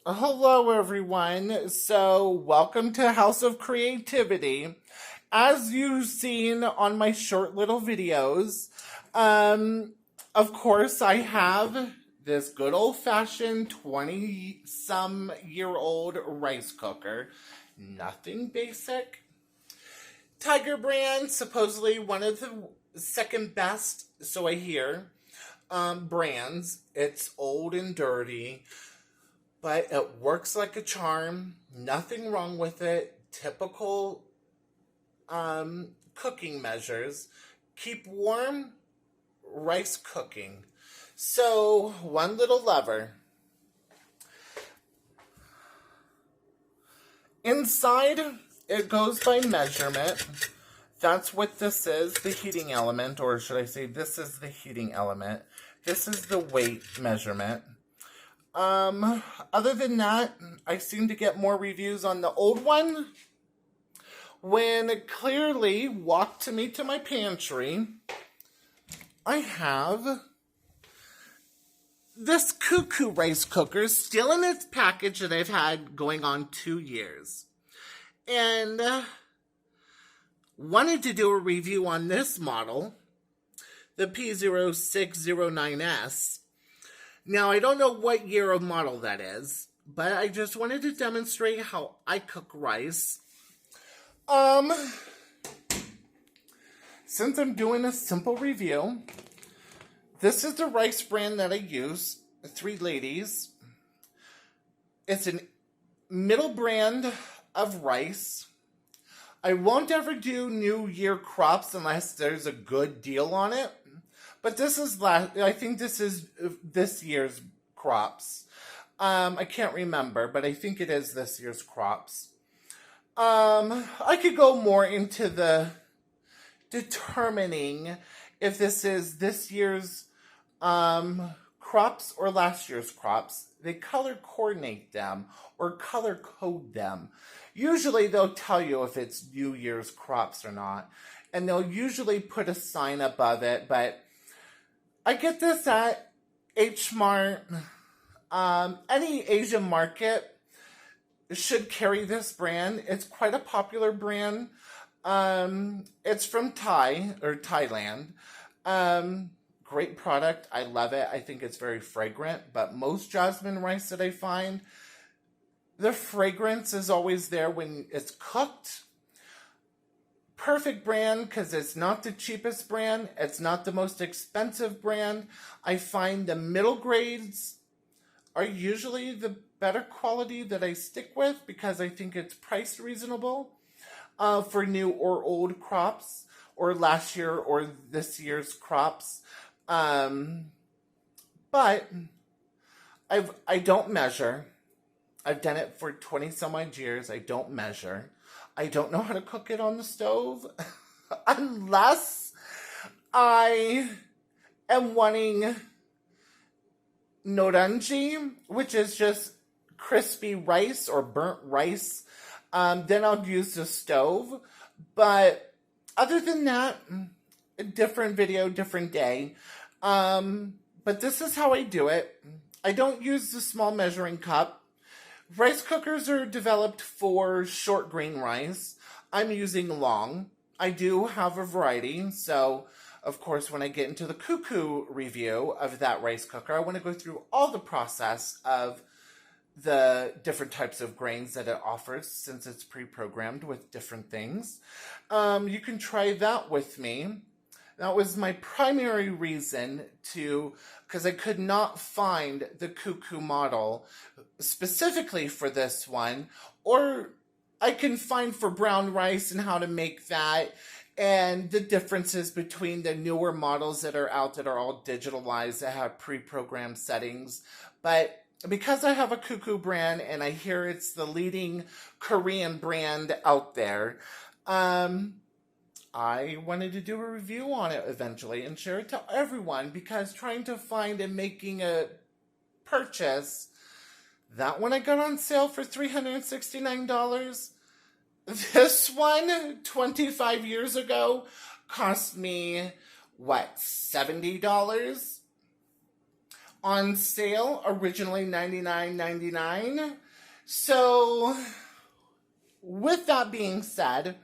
Hello, everyone. So, welcome to House of Creativity. As you've seen on my short little videos, of course, I have this good old fashioned 20 some year old rice cooker. Nothing basic. Tiger brand, supposedly one of the second best, so I hear, brands. It's old and dirty, but it works like a charm. Nothing wrong with it. Typical cooking measures. Keep warm, rice cooking. So, one little lever. Inside, it goes by measurement. That's what this is, the heating element, or should I say, this is the heating element. This is the weight measurement. Other than that, I seem to get more reviews on the old one. When it clearly walked to me to my pantry, I have this Cuckoo rice cooker still in its package that I've had going on 2 years. And wanted to do a review on this model, the P0609S. Now, I don't know what year of model that is, but I just wanted to demonstrate how I cook rice. Since I'm doing a simple review, this is the rice brand that I use, Three Ladies. It's a middle brand of rice. I won't ever do New Year crops unless there's a good deal on it. But this is I think this is this year's crops. I can't remember, but I think it is this year's crops. I could go more into the determining if this is this year's crops or last year's crops. They color coordinate them or color code them. Usually they'll tell you if it's New Year's crops or not. And they'll usually put a sign above it, but I get this at H Mart. Any Asian market should carry this brand. It's quite a popular brand. It's from Thailand. Great product. I love it. I think it's very fragrant. But most jasmine rice that I find, the fragrance is always there when it's cooked. Perfect brand because it's not the cheapest brand. It's not the most expensive brand. I find the middle grades are usually the better quality that I stick with because I think it's priced reasonable for new or old crops or last year or this year's crops. But I don't measure. I've done it for 20 some odd years. I don't measure. I don't know how to cook it on the stove unless I am wanting noranji, which is just crispy rice or burnt rice. Then I'll use the stove. But other than that, a different video, different day. But this is how I do it. I don't use the small measuring cup. Rice cookers are developed for short grain rice. I'm using long. I do have a variety, so of course when I get into the Cuckoo review of that rice cooker, I want to go through all the process of the different types of grains that it offers since it's pre-programmed with different things. You can try that with me. That was my primary reason because I could not find the Cuckoo model specifically for this one, or I can find for brown rice and how to make that, and the differences between the newer models that are out that are all digitalized that have pre-programmed settings. But because I have a Cuckoo brand and I hear it's the leading Korean brand out there, I wanted to do a review on it eventually and share it to everyone because trying to find and making a purchase, that one I got on sale for $369. This one, 25 years ago, cost me, $70? on sale, originally $99.99. So, with that being said,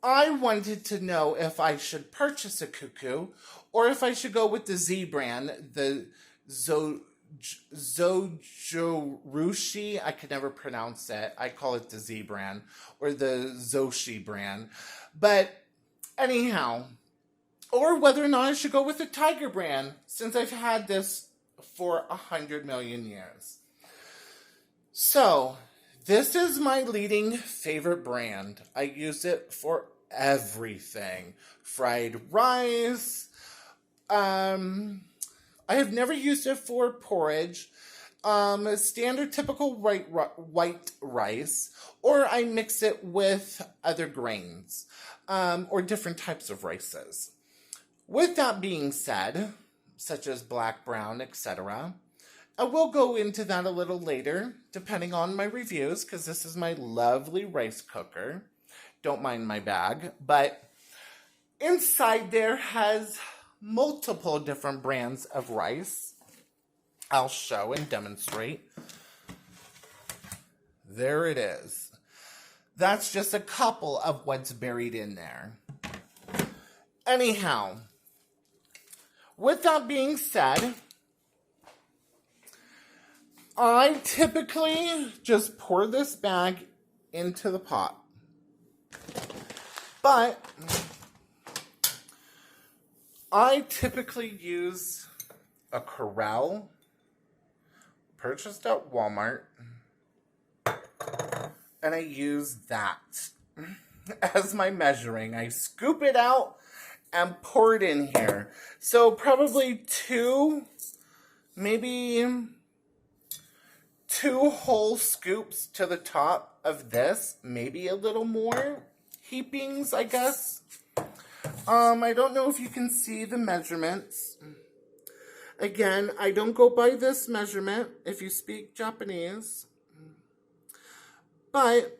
I wanted to know if I should purchase a cuckoo or if I should go with the Z brand, the Zojirushi. I could never pronounce it. I call it the Z brand or the Zoshi brand. But anyhow, or whether or not I should go with the Tiger brand, since I've had this for 100 million years. So, this is my leading favorite brand. I use it for everything. Fried rice. I have never used it for porridge. Standard typical white rice. Or I mix it with other grains. Or different types of rices. With that being said, such as black, brown, etc., I will go into that a little later, depending on my reviews, because this is my lovely rice cooker. Don't mind my bag. But inside there has multiple different brands of rice. I'll show and demonstrate. There it is. That's just a couple of what's buried in there. Anyhow, with that being said, I typically just pour this bag into the pot. But I typically use a Corral purchased at Walmart, and I use that as my measuring. I scoop it out and pour it in here. So probably maybe two whole scoops to the top of this. Maybe a little more heapings, I guess. I don't know if you can see the measurements. Again, I don't go by this measurement if you speak Japanese. But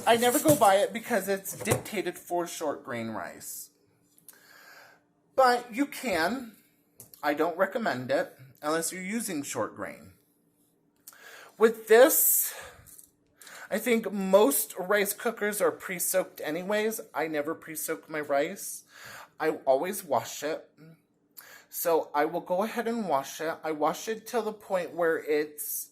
I never go by it because it's dictated for short grain rice. But you can. I don't recommend it unless you're using short grain. With this, I think most rice cookers are pre-soaked anyways. I never pre-soak my rice. I always wash it. So I will go ahead and wash it. I wash it till the point where it's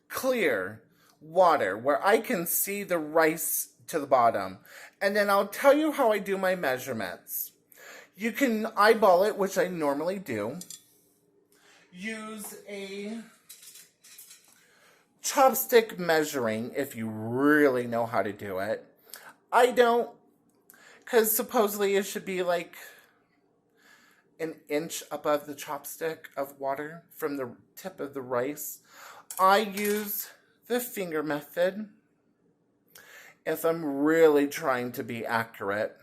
clear water, where I can see the rice to the bottom. And then I'll tell you how I do my measurements. You can eyeball it, which I normally do. Use a chopstick measuring if you really know how to do it. I don't, because supposedly it should be like an inch above the chopstick of water from the tip of the rice. I use the finger method if I'm really trying to be accurate.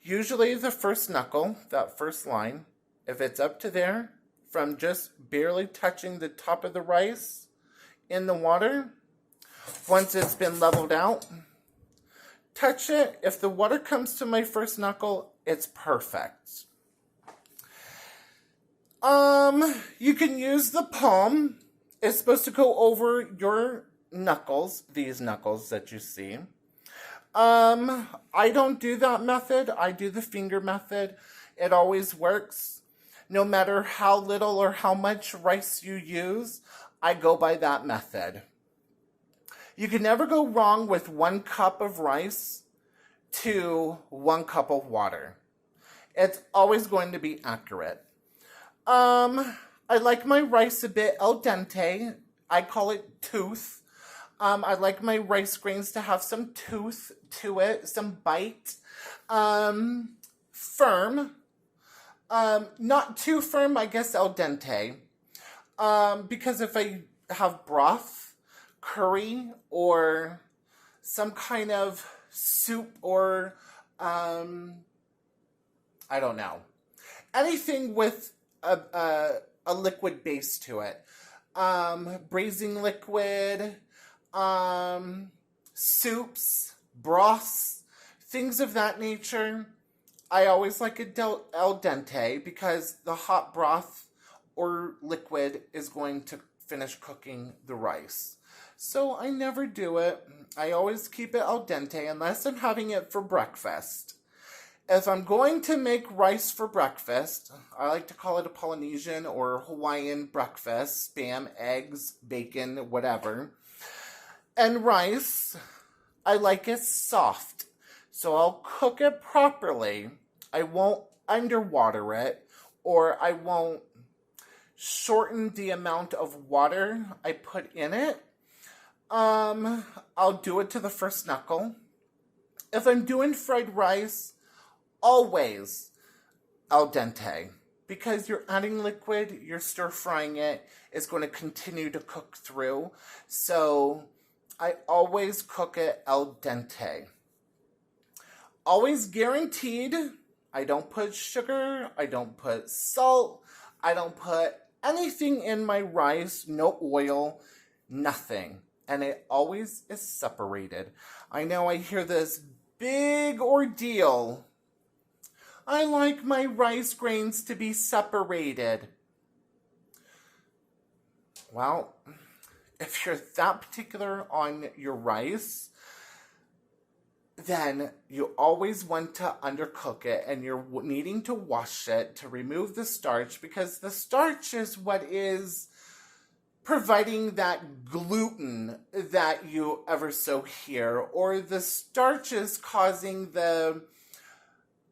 Usually the first knuckle, that first line, if it's up to there, from just barely touching the top of the rice in the water, once it's been leveled out, touch it. If the water comes to my first knuckle, it's perfect. You can use the palm. It's supposed to go over your knuckles, these knuckles that you see. I don't do that method. I do the finger method. It always works. No matter how little or how much rice you use, I go by that method. You can never go wrong with 1 cup of rice to 1 cup of water. It's always going to be accurate. I like my rice a bit al dente. I call it tooth. I like my rice grains to have some tooth to it, some bite. Firm. Not too firm, I guess al dente. Because if I have broth, curry, or some kind of soup or, I don't know. Anything with a liquid base to it. Braising liquid, soups, broths, things of that nature. I always like it al dente because the hot broth or liquid is going to finish cooking the rice. So I never do it. I always keep it al dente unless I'm having it for breakfast. If I'm going to make rice for breakfast, I like to call it a Polynesian or Hawaiian breakfast, spam, eggs, bacon, whatever. And rice, I like it soft. So I'll cook it properly. I won't underwater it, or I won't shorten the amount of water I put in it. I'll do it to the first knuckle. If I'm doing fried rice, always al dente, because you're adding liquid, you're stir frying it, it's going to continue to cook through. So I always cook it al dente. Always guaranteed. I don't put sugar, I don't put salt, I don't put anything in my rice, no oil, nothing. And it always is separated. I know I hear this big ordeal. I like my rice grains to be separated. Well, if you're that particular on your rice, then you always want to undercook it, and you're needing to wash it to remove the starch, because the starch is what is providing that gluten that you ever so hear, or the starch is causing the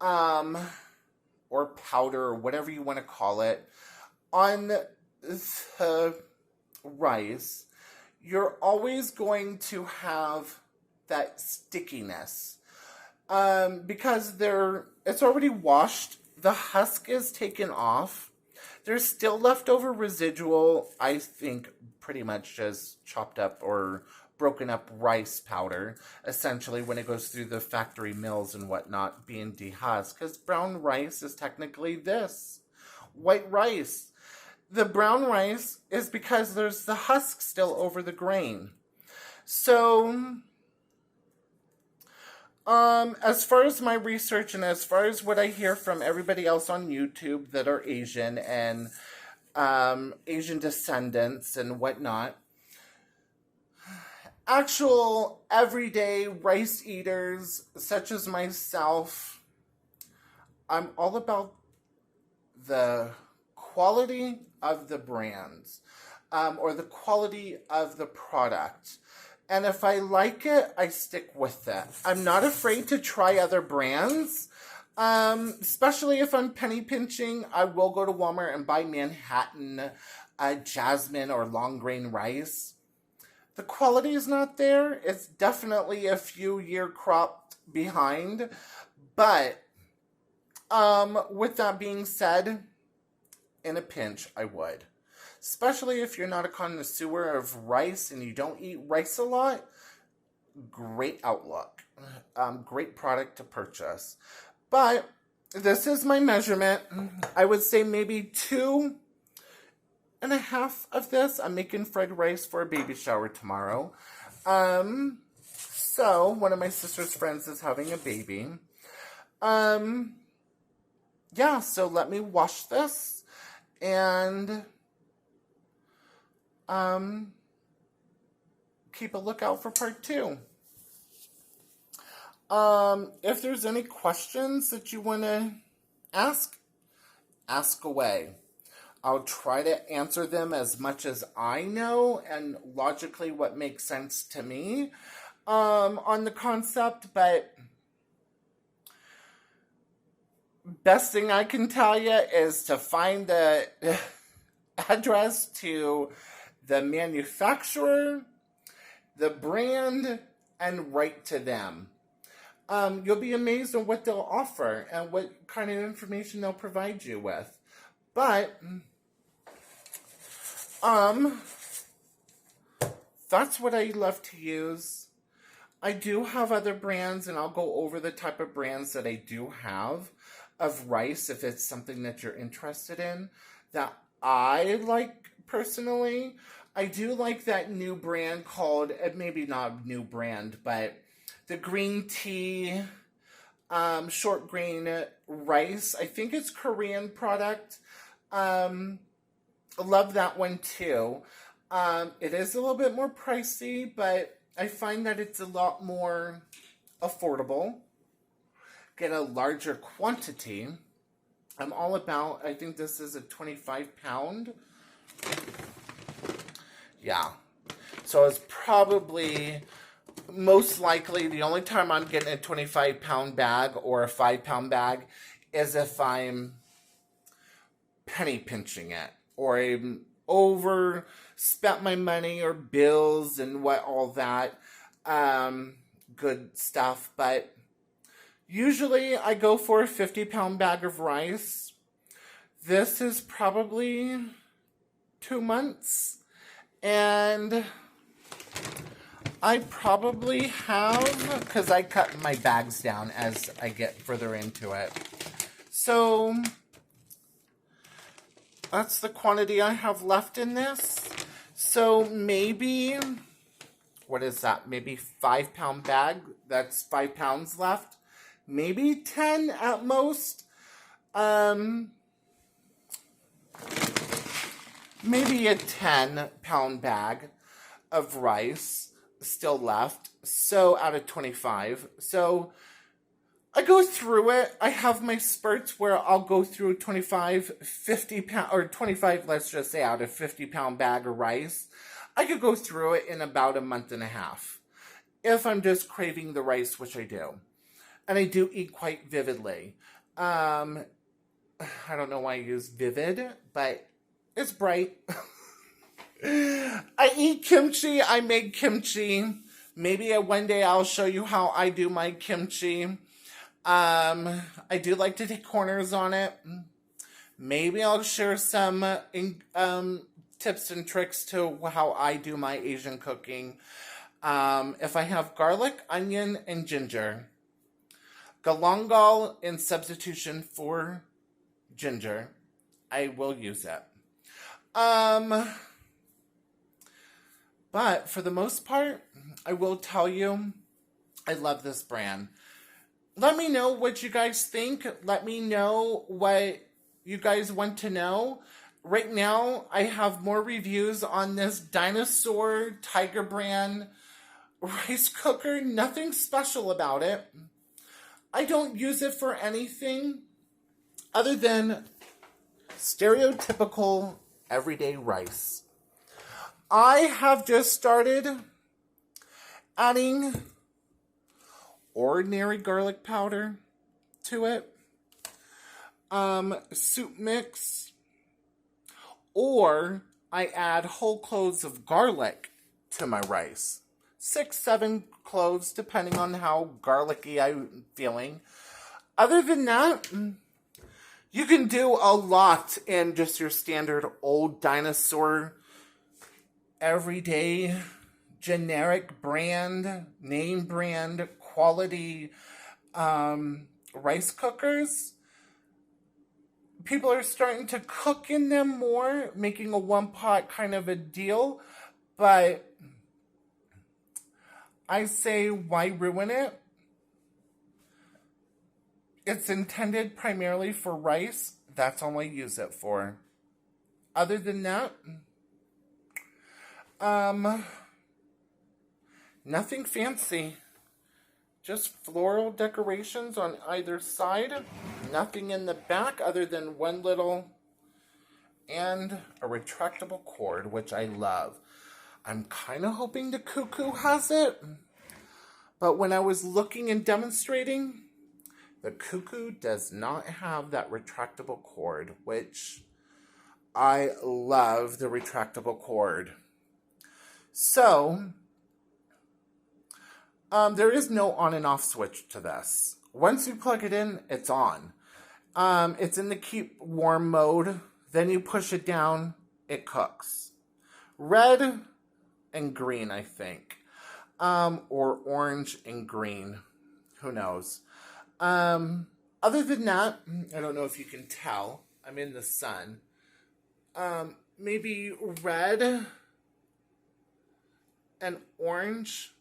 or powder, or whatever you want to call it, on the rice. You're always going to have that stickiness, because it's already washed, the husk is taken off, there's still leftover residual, I think pretty much just chopped up or broken up rice powder, essentially, when it goes through the factory mills and whatnot, being dehusked, because brown rice is technically this, white rice. The brown rice is because there's the husk still over the grain. So as far as my research and as far as what I hear from everybody else on YouTube that are Asian and Asian descendants and whatnot, actual everyday rice eaters such as myself, I'm all about the quality of the brands, or the quality of the product. And if I like it, I stick with it. I'm not afraid to try other brands. Especially if I'm penny pinching, I will go to Walmart and buy Manhattan, jasmine, or long grain rice. The quality is not there. It's definitely a few year crop behind. But with that being said, in a pinch, I would. Especially if you're not a connoisseur of rice and you don't eat rice a lot, great outlook. Great product to purchase. But this is my measurement. I would say maybe 2.5 of this. I'm making fried rice for a baby shower tomorrow. So one of my sister's friends is having a baby. Yeah, so let me wash this and keep a lookout for part 2. If there's any questions that you want to ask away. I'll try to answer them as much as I know and logically what makes sense to me on the concept, but best thing I can tell you is to find the address to the manufacturer, the brand, and write to them. You'll be amazed at what they'll offer and what kind of information they'll provide you with. But, that's what I love to use. I do have other brands, and I'll go over the type of brands that I do have of rice, if it's something that you're interested in, that I like personally. I do like that new brand called, maybe not a new brand, but the green tea, short grain rice. I think it's Korean product. Love that one too. It is a little bit more pricey, but I find that it's a lot more affordable. Get a larger quantity. I'm all about, I think this is a 25-pound. Yeah. So it's probably, most likely, the only time I'm getting a 25-pound bag or a 5-pound bag is if I'm penny pinching it, or I'm overspent my money or bills and what all that good stuff. But usually I go for a 50-pound bag of rice. This is probably 2 months, and I probably have, because I cut my bags down as I get further into it. So that's the quantity I have left in this. So maybe, what is that? Maybe 5-pound bag. That's 5 pounds left. Maybe 10 at most. Maybe a 10-pound bag of rice still left. So out of 25. So I go through it. I have my spurts where I'll go through 25, 50 pound, or 25, let's just say, out of 50-pound bag of rice. I could go through it in about a month and a half if I'm just craving the rice, which I do. And I do eat quite vividly. I don't know why I use vivid, but it's bright. I eat kimchi. I make kimchi. Maybe one day I'll show you how I do my kimchi. I do like to take corners on it. Maybe I'll share some tips and tricks to how I do my Asian cooking. If I have garlic, onion, and ginger. Galangal in substitution for ginger, I will use it. But for the most part, I will tell you, I love this brand. Let me know what you guys think. Let me know what you guys want to know. Right now, I have more reviews on this Dinosaur Tiger brand rice cooker. Nothing special about it. I don't use it for anything other than stereotypical everyday rice. I have just started adding ordinary garlic powder to it, soup mix, or I add whole cloves of garlic to my rice. 6, 7 cloves, depending on how garlicky I'm feeling. Other than that, you can do a lot in just your standard old Dinosaur, everyday, generic brand, name brand, quality rice cookers. People are starting to cook in them more, making a one-pot kind of a deal, but I say, why ruin it? It's intended primarily for rice. That's all I use it for. Other than that, nothing fancy. Just floral decorations on either side. Nothing in the back other than one little, and a retractable cord, which I love. I'm kind of hoping the Cuckoo has it, but when I was looking and demonstrating, the Cuckoo does not have that retractable cord, which I love the retractable cord. So, there is no on and off switch to this. Once you plug it in, it's on. It's in the keep warm mode. Then you push it down, it cooks. Red and green, I think. Or orange and green. Who knows? Other than that, I don't know if you can tell. I'm in the sun. Maybe red and orange.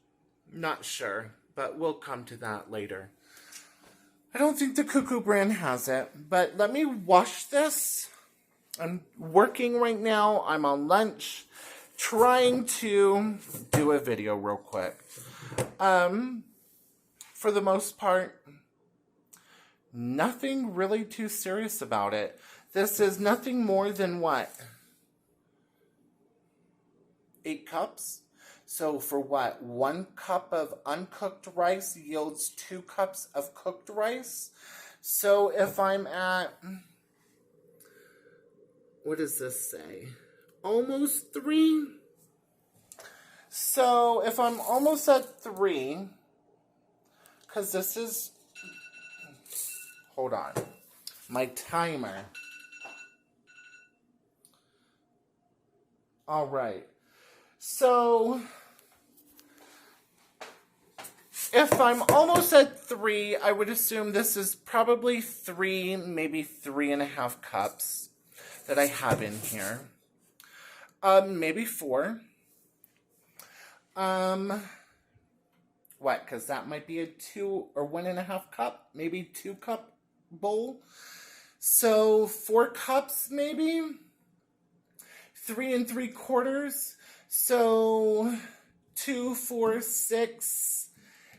Not sure, but we'll come to that later. I don't think the Cuckoo brand has it, but let me wash this I'm working right now. I'm on lunch, trying to do a video real quick. For the most part, nothing really too serious about it. This is nothing more than what? 8 cups? So for what? 1 cup of uncooked rice yields 2 cups of cooked rice. So if I'm at, what does this say? Almost 3. So if I'm almost at 3, because this is, hold on, my timer. All right. So if I'm almost at 3, I would assume this is probably 3, maybe 3.5 cups that I have in here. Maybe 4. What? Because that might be a 2 or 1.5 cup, maybe 2 cup bowl. So 4 cups, maybe 3 3/4. So 2, 4, 6,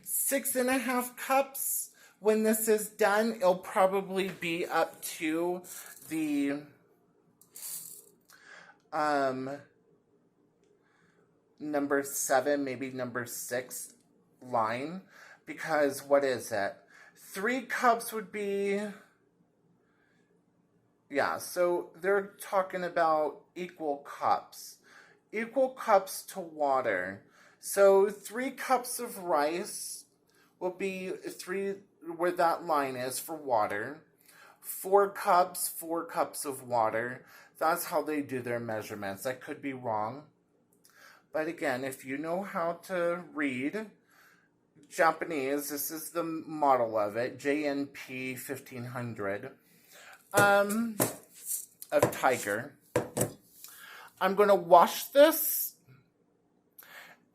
6.5 cups. When this is done, it'll probably be up to the number 7, maybe number 6 line, because what is it? 3 cups would be, yeah, so they're talking about equal cups to water. So 3 cups of rice will be 3, where that line is for water. 4 cups of water. That's how they do their measurements. I could be wrong. But again, if you know how to read Japanese, this is the model of it, JNP 1500, of Tiger. I'm going to wash this,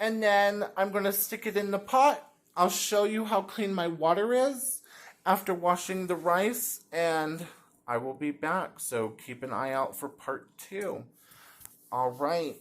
and then I'm going to stick it in the pot. I'll show you how clean my water is after washing the rice, and I will be back. So keep an eye out for part 2. All right.